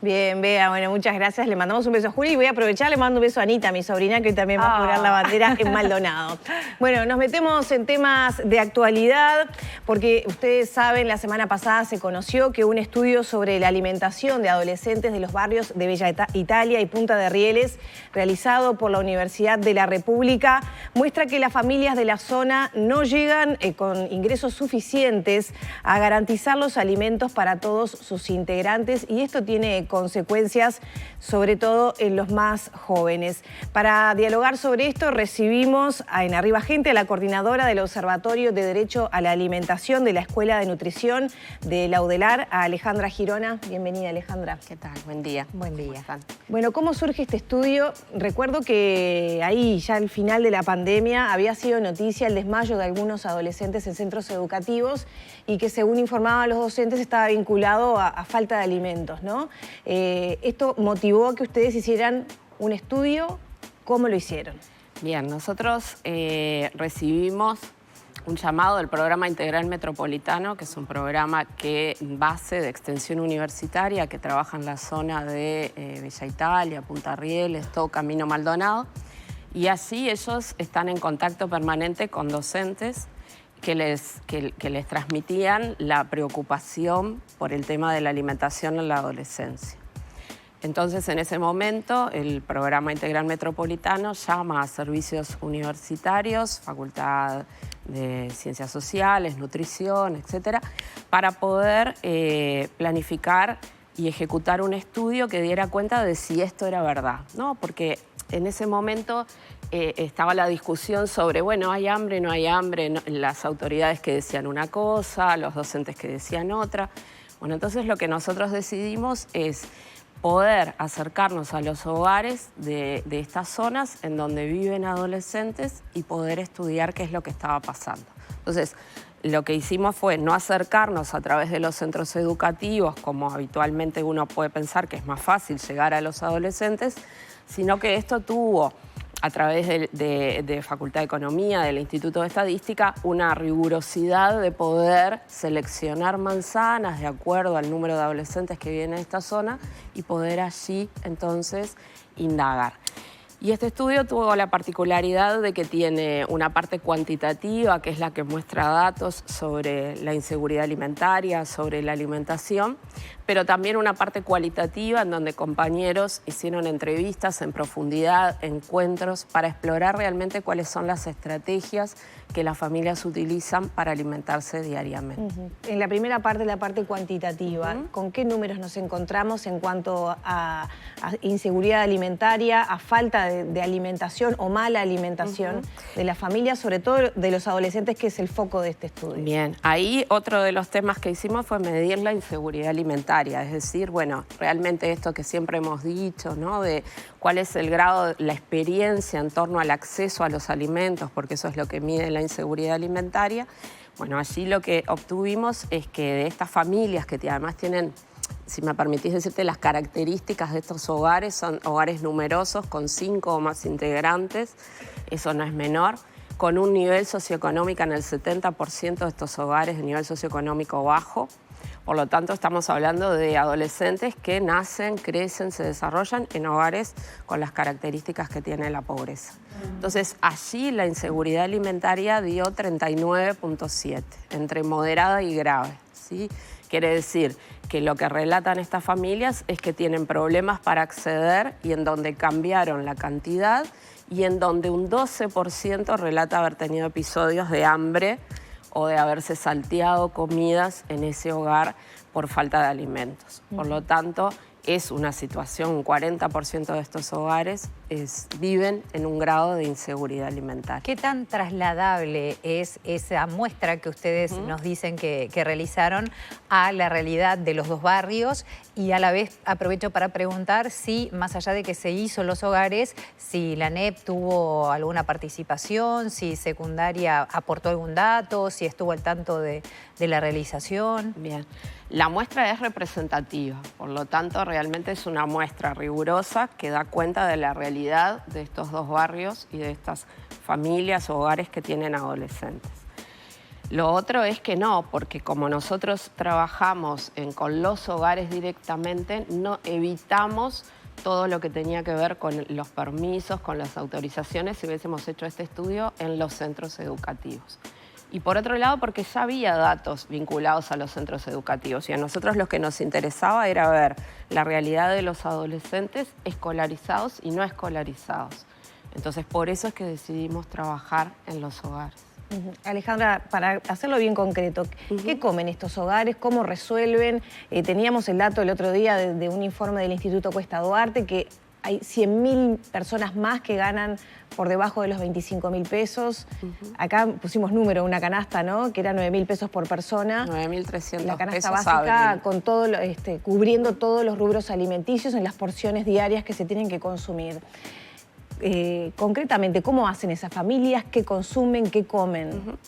Bien, Bea, bueno, muchas gracias. Le mandamos un beso a Juli y voy a aprovechar, le mando un beso a Anita, mi sobrina, que hoy también va a jurar la bandera en Maldonado. Bueno, nos metemos en temas de actualidad, porque ustedes saben, la semana pasada se conoció que un estudio sobre la alimentación de adolescentes de los barrios de Bella Italia y Punta de Rieles, realizado por la Universidad de la República, muestra que las familias de la zona no llegan con ingresos suficientes a garantizar los alimentos para todos sus integrantes, y esto tiene consecuencias sobre todo en los más jóvenes. Para dialogar sobre esto recibimos en Arriba Gente a la coordinadora del Observatorio de Derecho a la Alimentación de la Escuela de Nutrición de la UDELAR, a Alejandra Girona. Bienvenida, Alejandra. ¿Qué tal? Buen día. Buen día. Bueno, ¿cómo surge este estudio? Recuerdo que ahí, ya al final de la pandemia, había sido noticia el desmayo de algunos adolescentes en centros educativos y que, según informaban los docentes, estaba vinculado a falta de alimentos, ¿no? Esto motivó a que ustedes hicieran un estudio. ¿Cómo lo hicieron? Bien, nosotros recibimos un llamado del Programa Integral Metropolitano, que es un programa base de extensión universitaria que trabaja en la zona de Bella Italia, Punta Rieles, todo Camino Maldonado. Y así ellos están en contacto permanente con docentes que les transmitían la preocupación por el tema de la alimentación en la adolescencia. Entonces, en ese momento, el Programa Integral Metropolitano llama a servicios universitarios, Facultad de Ciencias Sociales, Nutrición, etcétera, para poder planificar y ejecutar un estudio que diera cuenta de si esto era verdad, ¿no? Porque en ese momento estaba la discusión sobre, bueno, ¿hay hambre, no hay hambre? No, las autoridades que decían una cosa, los docentes que decían otra. Bueno, entonces lo que nosotros decidimos es poder acercarnos a los hogares de estas zonas en donde viven adolescentes y poder estudiar qué es lo que estaba pasando. Entonces, lo que hicimos fue no acercarnos a través de los centros educativos, como habitualmente uno puede pensar que es más fácil llegar a los adolescentes, sino que esto tuvo, a través de Facultad de Economía, del Instituto de Estadística, una rigurosidad de poder seleccionar manzanas de acuerdo al número de adolescentes que viven en esta zona y poder allí entonces indagar. Y este estudio tuvo la particularidad de que tiene una parte cuantitativa, que es la que muestra datos sobre la inseguridad alimentaria, sobre la alimentación, pero también una parte cualitativa en donde compañeros hicieron entrevistas en profundidad, encuentros, para explorar realmente cuáles son las estrategias que las familias utilizan para alimentarse diariamente. En la primera parte, la parte cuantitativa, ¿con qué números nos encontramos en cuanto a inseguridad alimentaria, a falta de alimentación o mala alimentación de las familias, sobre todo de los adolescentes, que es el foco de este estudio? Bien, ahí otro de los temas que hicimos fue medir la inseguridad alimentaria, es decir, bueno, realmente esto que siempre hemos dicho, ¿no? De cuál es el grado, la experiencia en torno al acceso a los alimentos, porque eso es lo que mide la inseguridad alimentaria. Bueno, allí lo que obtuvimos es que de estas familias que además tienen, si me permitís decirte, las características de estos hogares son hogares numerosos con 5 o más integrantes, eso no es menor, con un nivel socioeconómico en el 70% de estos hogares de nivel socioeconómico bajo. Por lo tanto, estamos hablando de adolescentes que nacen, crecen, se desarrollan en hogares con las características que tiene la pobreza. Entonces, allí la inseguridad alimentaria dio 39.7, entre moderada y grave, ¿sí? Quiere decir que lo que relatan estas familias es que tienen problemas para acceder y en donde cambiaron la cantidad y en donde un 12% relata haber tenido episodios de hambre o de haberse salteado comidas en ese hogar por falta de alimentos. Por lo tanto, es una situación, un 40% de estos hogares viven en un grado de inseguridad alimentaria. ¿Qué tan trasladable es esa muestra que ustedes nos dicen que realizaron a la realidad de los dos barrios? Y a la vez aprovecho para preguntar si, más allá de que se hizo en los hogares, si la ANEP tuvo alguna participación, si Secundaria aportó algún dato, si estuvo al tanto de la realización. Bien, la muestra es representativa, por lo tanto realmente es una muestra rigurosa que da cuenta de la realidad de estos dos barrios y de estas familias o hogares que tienen adolescentes. Lo otro es que no, porque como nosotros trabajamos con los hogares directamente, no evitamos todo lo que tenía que ver con los permisos, con las autorizaciones, si hubiésemos hecho este estudio en los centros educativos. Y por otro lado, porque ya había datos vinculados a los centros educativos y a nosotros lo que nos interesaba era ver la realidad de los adolescentes escolarizados y no escolarizados. Entonces, por eso es que decidimos trabajar en los hogares. Alejandra, para hacerlo bien concreto, ¿qué comen estos hogares? ¿Cómo resuelven? Teníamos el dato el otro día de un informe del Instituto Cuesta Duarte que hay 100.000 personas más que ganan por debajo de los 25.000 pesos. Acá pusimos número, una canasta, ¿no? Que era 9.000 pesos por persona. 9.300 la canasta pesos básica con todo cubriendo todos los rubros alimenticios en las porciones diarias que se tienen que consumir. Concretamente, ¿cómo hacen esas familias? ¿Qué consumen? ¿Qué comen?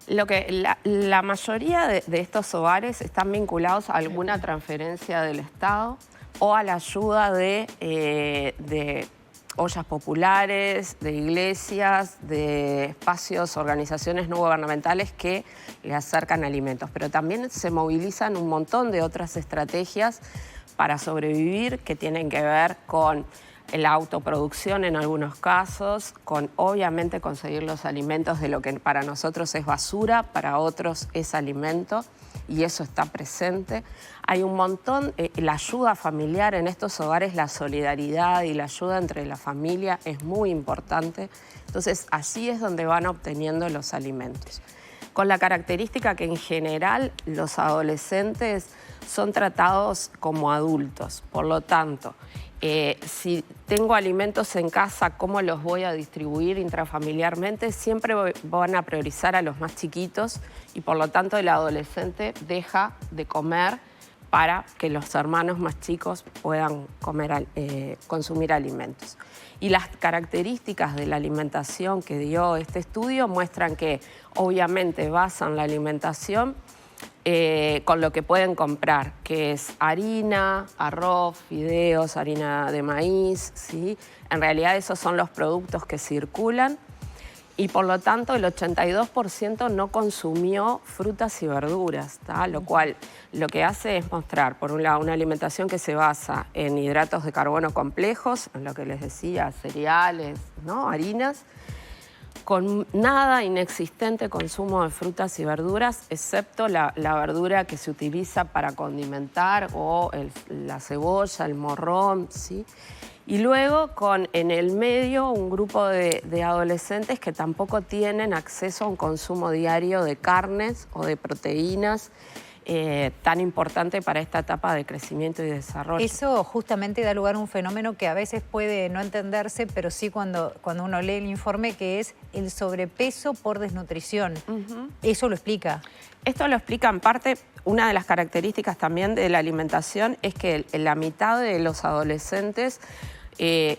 La mayoría de estos hogares están vinculados a alguna transferencia del Estado o a la ayuda de ollas populares, de iglesias, de espacios, organizaciones no gubernamentales que le acercan alimentos. Pero también se movilizan un montón de otras estrategias para sobrevivir que tienen que ver con la autoproducción en algunos casos, con obviamente conseguir los alimentos de lo que para nosotros es basura, para otros es alimento, y eso está presente. Hay un montón, la ayuda familiar en estos hogares, la solidaridad y la ayuda entre la familia es muy importante. Entonces, así es donde van obteniendo los alimentos. Con la característica que en general los adolescentes son tratados como adultos, por lo tanto, si tengo alimentos en casa, ¿cómo los voy a distribuir intrafamiliarmente? Siempre van a priorizar a los más chiquitos y por lo tanto el adolescente deja de comer para que los hermanos más chicos puedan consumir alimentos. Y las características de la alimentación que dio este estudio muestran que obviamente basan la alimentación con lo que pueden comprar, que es harina, arroz, fideos, harina de maíz, ¿sí? En realidad esos son los productos que circulan y por lo tanto el 82% no consumió frutas y verduras, ¿tá? Lo cual lo que hace es mostrar, por un lado, una alimentación que se basa en hidratos de carbono complejos, en lo que les decía, cereales, ¿no? Harinas, con nada inexistente consumo de frutas y verduras, excepto la verdura que se utiliza para condimentar o la cebolla, el morrón, ¿sí? Y luego en el medio un grupo de adolescentes que tampoco tienen acceso a un consumo diario de carnes o de proteínas tan importante para esta etapa de crecimiento y desarrollo. Eso justamente da lugar a un fenómeno que a veces puede no entenderse, pero sí cuando uno lee el informe, que es el sobrepeso por desnutrición. ¿Eso lo explica? Esto lo explica en parte. Una de las características también de la alimentación es que la mitad de los adolescentes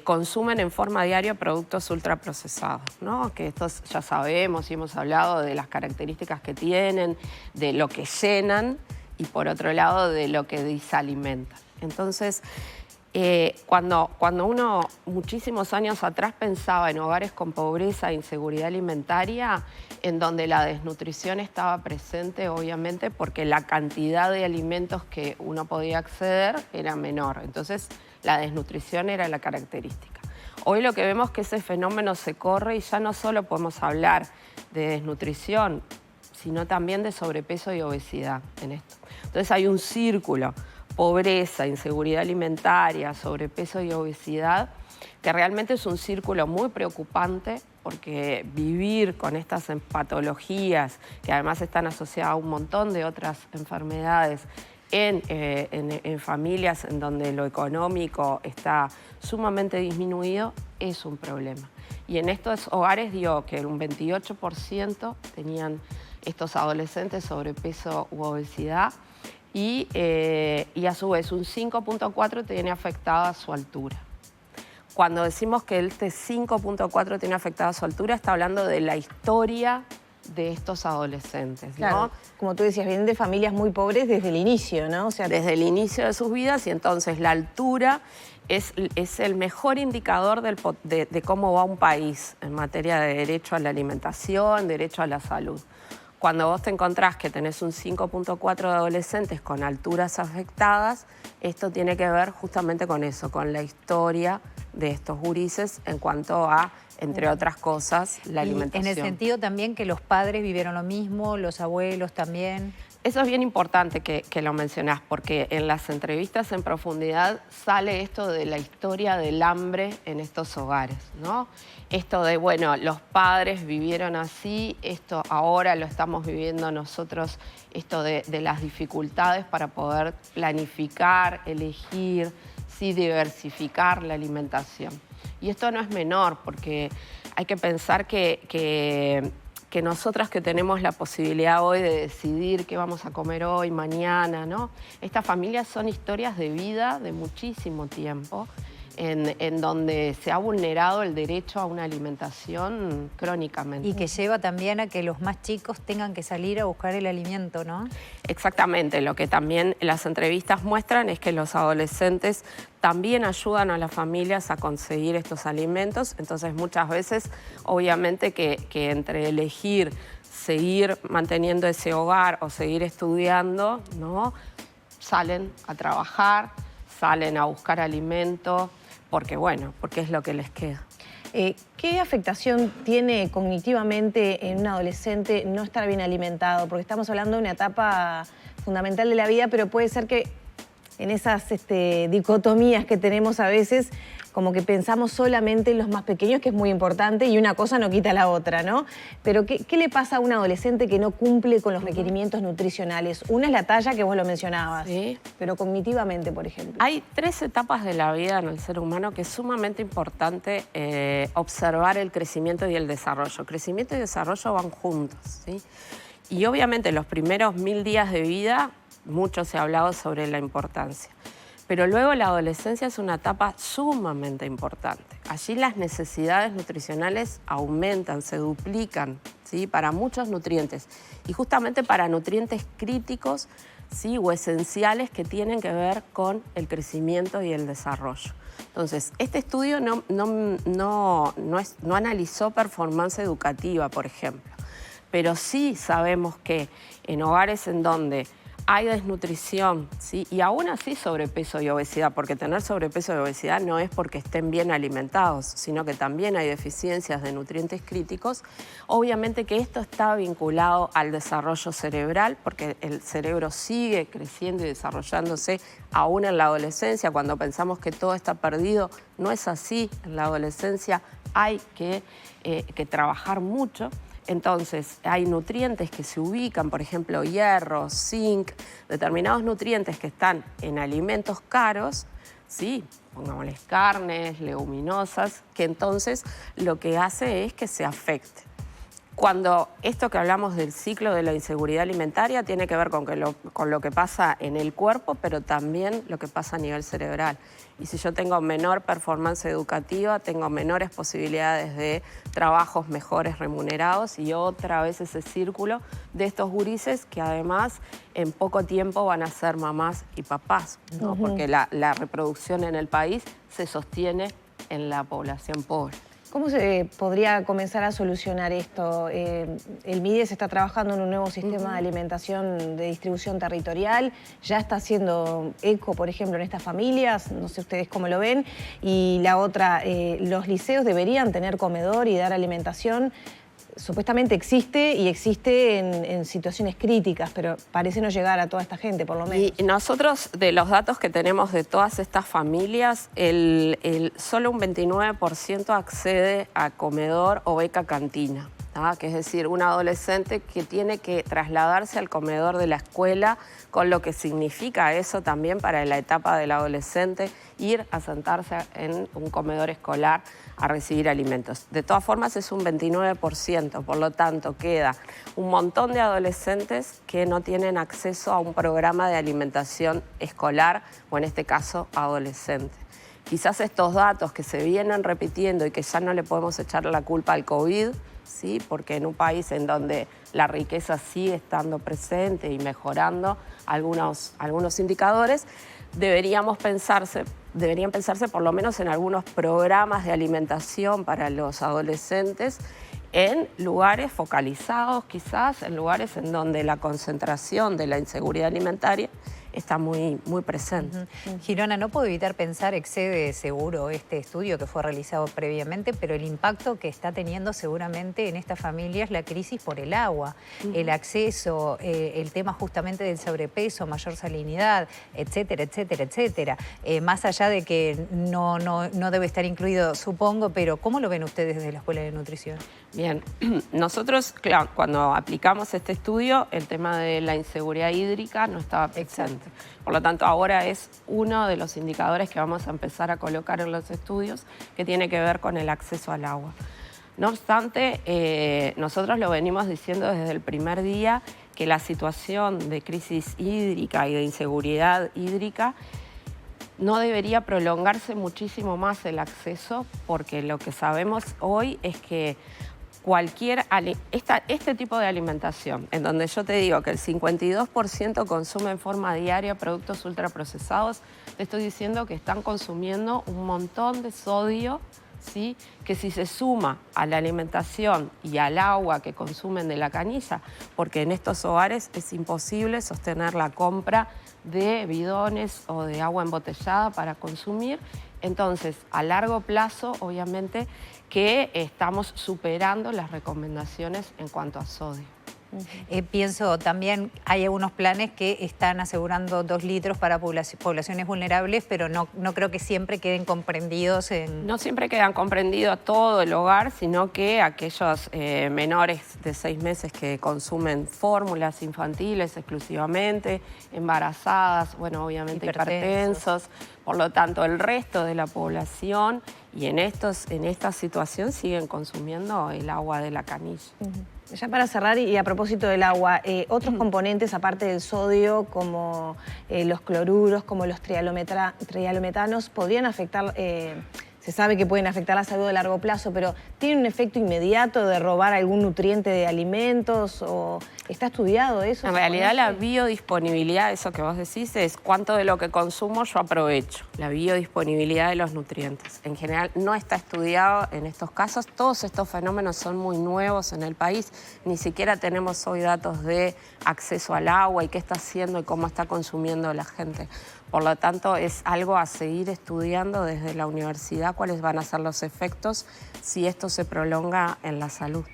consumen en forma diaria productos ultraprocesados, ¿no? Que estos ya sabemos y hemos hablado de las características que tienen, de lo que llenan y por otro lado de lo que desalimentan. Entonces, cuando uno muchísimos años atrás pensaba en hogares con pobreza e inseguridad alimentaria, en donde la desnutrición estaba presente, obviamente, porque la cantidad de alimentos que uno podía acceder era menor. Entonces, la desnutrición era la característica. Hoy lo que vemos es que ese fenómeno se corre y ya no solo podemos hablar de desnutrición, sino también de sobrepeso y obesidad en esto. Entonces hay un círculo, pobreza, inseguridad alimentaria, sobrepeso y obesidad, que realmente es un círculo muy preocupante porque vivir con estas patologías, que además están asociadas a un montón de otras enfermedades, en familias en donde lo económico está sumamente disminuido, es un problema. Y en estos hogares dio que un 28% tenían estos adolescentes sobrepeso u obesidad y a su vez un 5.4% tiene afectada su altura. Cuando decimos que este 5.4 tiene afectada su altura, está hablando de la historia de estos adolescentes, ¿no? Claro, como tú decías, vienen de familias muy pobres desde el inicio, ¿no? O sea, desde el inicio de sus vidas, y entonces la altura es el mejor indicador de cómo va un país en materia de derecho a la alimentación, derecho a la salud. Cuando vos te encontrás que tenés un 5.4 de adolescentes con alturas afectadas, esto tiene que ver justamente con eso, con la historia de estos gurises en cuanto a, entre otras cosas, la alimentación. Y en el sentido también que los padres vivieron lo mismo, los abuelos también. Eso es bien importante que lo mencionás, porque en las entrevistas en profundidad sale esto de la historia del hambre en estos hogares, ¿no? Esto de, bueno, los padres vivieron así, esto ahora lo estamos viviendo nosotros, esto de las dificultades para poder planificar, elegir, sí, diversificar la alimentación. Y esto no es menor, porque hay que pensar que nosotras que tenemos la posibilidad hoy de decidir qué vamos a comer hoy, mañana, ¿no? Estas familias son historias de vida de muchísimo tiempo, en donde se ha vulnerado el derecho a una alimentación crónicamente. Y que lleva también a que los más chicos tengan que salir a buscar el alimento, ¿no? Exactamente, lo que también las entrevistas muestran es que los adolescentes también ayudan a las familias a conseguir estos alimentos, entonces muchas veces, obviamente, que entre elegir seguir manteniendo ese hogar o seguir estudiando, ¿no? Salen a trabajar, salen a buscar alimento, porque bueno, porque es lo que les queda. ¿Qué afectación tiene cognitivamente en un adolescente no estar bien alimentado? Porque estamos hablando de una etapa fundamental de la vida, pero puede ser que en esas dicotomías que tenemos a veces, como que pensamos solamente en los más pequeños, que es muy importante, y una cosa no quita la otra, ¿no? Pero ¿qué le pasa a un adolescente que no cumple con los requerimientos nutricionales? Una es la talla, que vos lo mencionabas, sí, pero cognitivamente, por ejemplo. Hay 3 etapas de la vida en el ser humano que es sumamente importante observar el crecimiento y el desarrollo. Crecimiento y desarrollo van juntos, ¿sí? Y obviamente los primeros 1000 días de vida, mucho se ha hablado sobre la importancia. Pero luego la adolescencia es una etapa sumamente importante. Allí las necesidades nutricionales aumentan, se duplican, ¿sí? Para muchos nutrientes. Y justamente para nutrientes críticos, ¿sí? O esenciales que tienen que ver con el crecimiento y el desarrollo. Entonces, este estudio no analizó performance educativa, por ejemplo. Pero sí sabemos que en hogares en donde hay desnutrición, ¿sí? Y aún así sobrepeso y obesidad, porque tener sobrepeso y obesidad no es porque estén bien alimentados, sino que también hay deficiencias de nutrientes críticos. Obviamente que esto está vinculado al desarrollo cerebral, porque el cerebro sigue creciendo y desarrollándose aún en la adolescencia. Cuando pensamos que todo está perdido, no es así. En la adolescencia hay que trabajar mucho. Entonces, hay nutrientes que se ubican, por ejemplo, hierro, zinc, determinados nutrientes que están en alimentos caros, ¿sí? Pongámosles carnes, leguminosas, que entonces lo que hace es que se afecte. Cuando esto que hablamos del ciclo de la inseguridad alimentaria tiene que ver con lo que pasa en el cuerpo, pero también lo que pasa a nivel cerebral. Y si yo tengo menor performance educativa, tengo menores posibilidades de trabajos mejores remunerados y otra vez ese círculo de estos gurises que además en poco tiempo van a ser mamás y papás, ¿no? Porque la reproducción en el país se sostiene en la población pobre. ¿Cómo se podría comenzar a solucionar esto? El MIDES está trabajando en un nuevo sistema de alimentación de distribución territorial, ya está haciendo eco, por ejemplo, en estas familias, no sé ustedes cómo lo ven, y la otra, los liceos deberían tener comedor y dar alimentación. Supuestamente existe y existe en situaciones críticas, pero parece no llegar a toda esta gente, por lo menos. Y nosotros, de los datos que tenemos de todas estas familias, solo un 29% accede a comedor o beca cantina, ¿tá? Que es decir, un adolescente que tiene que trasladarse al comedor de la escuela, con lo que significa eso también para la etapa del adolescente, ir a sentarse en un comedor escolar a recibir alimentos. De todas formas es un 29%, por lo tanto queda un montón de adolescentes que no tienen acceso a un programa de alimentación escolar o en este caso adolescente. Quizás estos datos que se vienen repitiendo y que ya no le podemos echar la culpa al COVID, ¿sí? Porque en un país en donde la riqueza sigue estando presente y mejorando algunos indicadores, deberían pensarse por lo menos en algunos programas de alimentación para los adolescentes en lugares focalizados, quizás en lugares en donde la concentración de la inseguridad alimentaria está muy presente. Girona, no puedo evitar pensar, excede seguro este estudio que fue realizado previamente, pero el impacto que está teniendo seguramente en estas familias la crisis por el agua, el acceso, el tema justamente del sobrepeso, mayor salinidad, etcétera, etcétera, etcétera. Más allá de que no debe estar incluido, supongo, pero ¿cómo lo ven ustedes desde la Escuela de Nutrición? Bien, nosotros, claro, cuando aplicamos este estudio, el tema de la inseguridad hídrica no estaba presente. Por lo tanto, ahora es uno de los indicadores que vamos a empezar a colocar en los estudios que tiene que ver con el acceso al agua. No obstante, nosotros lo venimos diciendo desde el primer día que la situación de crisis hídrica y de inseguridad hídrica no debería prolongarse muchísimo más el acceso, porque lo que sabemos hoy es que este tipo de alimentación, en donde yo te digo que el 52% consume en forma diaria productos ultraprocesados, te estoy diciendo que están consumiendo un montón de sodio, ¿sí? Que si se suma a la alimentación y al agua que consumen de la canilla, porque en estos hogares es imposible sostener la compra de bidones o de agua embotellada para consumir, entonces a largo plazo obviamente que estamos superando las recomendaciones en cuanto a sodio. Pienso también, hay algunos planes que están asegurando 2 litros para poblaciones vulnerables, pero no creo que siempre queden comprendidos en... No siempre quedan comprendidos a todo el hogar, sino que aquellos menores de 6 meses que consumen fórmulas infantiles exclusivamente, embarazadas, bueno, obviamente hipertensos. Por lo tanto, el resto de la población y en esta situación siguen consumiendo el agua de la canilla. Ya para cerrar, y a propósito del agua, otros componentes aparte del sodio, como los cloruros, como los trialometanos, podrían afectar, se sabe que pueden afectar la salud a largo plazo, pero ¿tiene un efecto inmediato de robar algún nutriente de alimentos? ¿O está estudiado eso? En realidad la biodisponibilidad, eso que vos decís, es cuánto de lo que consumo yo aprovecho. La biodisponibilidad de los nutrientes. En general no está estudiado en estos casos. Todos estos fenómenos son muy nuevos en el país. Ni siquiera tenemos hoy datos de acceso al agua y qué está haciendo y cómo está consumiendo la gente. Por lo tanto, es algo a seguir estudiando desde la universidad cuáles van a ser los efectos si esto se prolonga en la salud.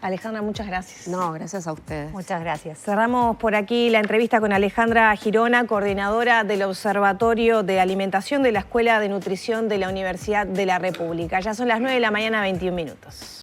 Alejandra, muchas gracias. No, gracias a ustedes. Muchas gracias. Cerramos por aquí la entrevista con Alejandra Girona, coordinadora del Observatorio de Alimentación de la Escuela de Nutrición de la Universidad de la República. Ya son las 9 de la mañana, 21 minutos.